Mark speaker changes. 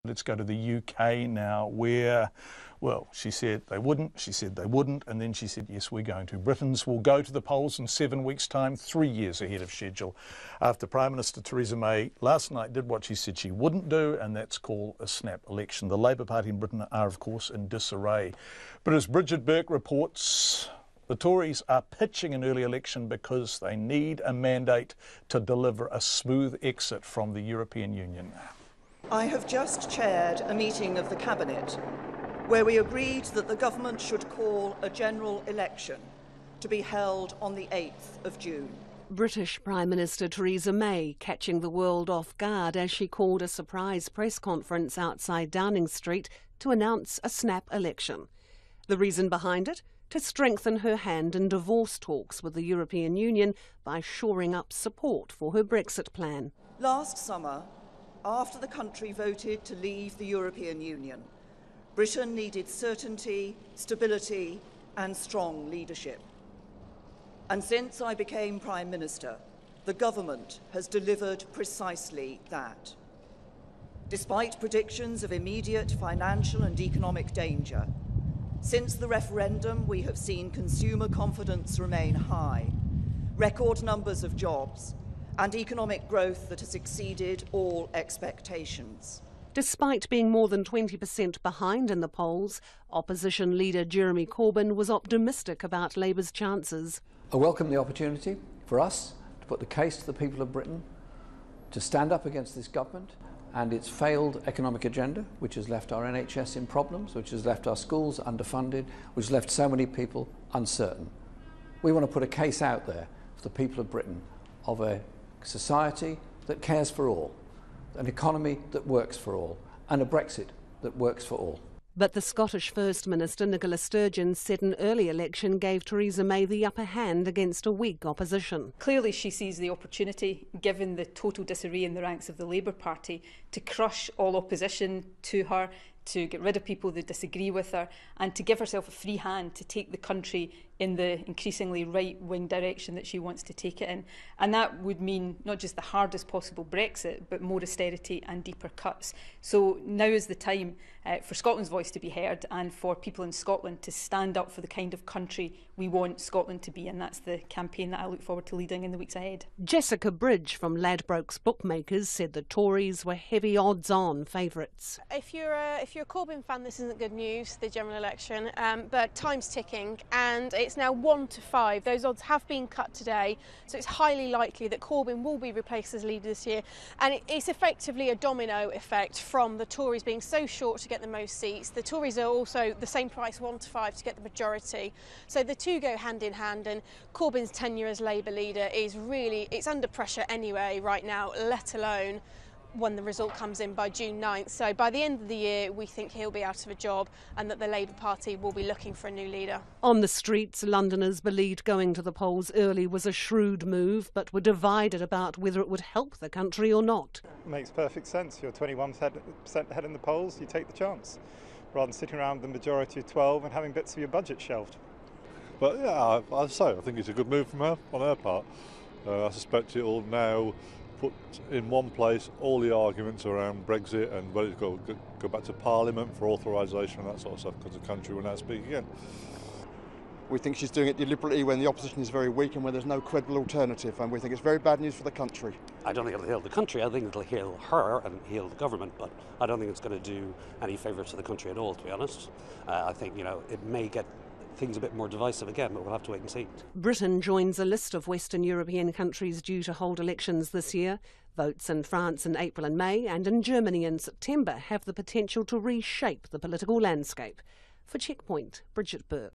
Speaker 1: Let's go to the UK now, where, well, she said they wouldn't, she said they wouldn't, and then she said, yes, we're going to. Britons will go to the polls in 7 weeks' time, 3 years ahead of schedule, after Prime Minister Theresa May last night did what she said she wouldn't do, and that's call a snap election. The Labour Party in Britain are, of course, in disarray. But as Bridget Burke reports, the Tories are pitching an early election because they need a mandate to deliver a smooth exit from the European Union.
Speaker 2: I have just chaired a meeting of the Cabinet where we agreed that the government should call a general election to be held on the 8th of June.
Speaker 3: British Prime Minister Theresa May catching the world off guard as she called a surprise press conference outside Downing Street to announce a snap election. The reason behind it? To strengthen her hand in divorce talks with the European Union by shoring up support for her Brexit plan.
Speaker 2: Last summer, after the country voted to leave the European Union, Britain needed certainty, stability and strong leadership. And since I became Prime Minister, the government has delivered precisely that. Despite predictions of immediate financial and economic danger, since the referendum we have seen consumer confidence remain high, record numbers of jobs, and economic growth that has exceeded all expectations.
Speaker 3: Despite being more than 20% behind in the polls, opposition leader Jeremy Corbyn was optimistic about Labour's chances.
Speaker 4: I welcome the opportunity for us to put the case to the people of Britain to stand up against this government and its failed economic agenda, which has left our NHS in problems, which has left our schools underfunded, which has left so many people uncertain. We want to put a case out there for the people of Britain of a society that cares for all, an economy that works for all, and a Brexit that works for all.
Speaker 3: But the Scottish First Minister Nicola Sturgeon said an early election gave Theresa May the upper hand against a weak opposition.
Speaker 5: Clearly she sees the opportunity, given the total disarray in the ranks of the Labour Party, to crush all opposition to her, to get rid of people that disagree with her, and to give herself a free hand to take the country in the increasingly right-wing direction that she wants to take it in. And that would mean not just the hardest possible Brexit, but more austerity and deeper cuts. So now is the time for Scotland's voice to be heard and for people in Scotland to stand up for the kind of country we want Scotland to be, and that's the campaign that I look forward to leading in the weeks ahead.
Speaker 3: Jessica Bridge from Ladbrokes Bookmakers said the Tories were heavy odds-on favourites.
Speaker 6: If you're a Corbyn fan, this isn't good news, the general election, but time's ticking and it's now 1 to 5. Those odds have been cut today, so it's highly likely that Corbyn will be replaced as leader this year, and it's effectively a domino effect from the Tories being so short to get the most seats. The Tories are also the same price, 1 to 5, to get the majority. So the two go hand in hand, and Corbyn's tenure as Labour leader is really, it's under pressure anyway right now, let alone when the result comes in by June 9th. So by the end of the year, we think he'll be out of a job and that the Labour Party will be looking for a new leader.
Speaker 3: On the streets, Londoners believed going to the polls early was a shrewd move, but were divided about whether it would help the country or not.
Speaker 7: It makes perfect sense. You're 21% ahead in the polls, you take the chance, rather than sitting around the majority of 12 and having bits of your budget shelved.
Speaker 8: But yeah, I think it's a good move from her, on her part. I suspect it will now put in one place all the arguments around Brexit and whether it's got to go back to Parliament for authorisation and that sort of stuff, because the country will now speak again.
Speaker 9: We think she's doing it deliberately when the opposition is very weak and when there's no credible alternative, and we think it's very bad news for the country.
Speaker 10: I don't think it'll heal the country. I think it'll heal her and heal the government, but I don't think it's going to do any favours to the country at all, to be honest. I think, it may get things a bit more divisive again, but we'll have to wait and see.
Speaker 3: Britain joins a list of Western European countries due to hold elections this year. Votes in France in April and May and in Germany in September have the potential to reshape the political landscape. For Checkpoint, Bridget Burke.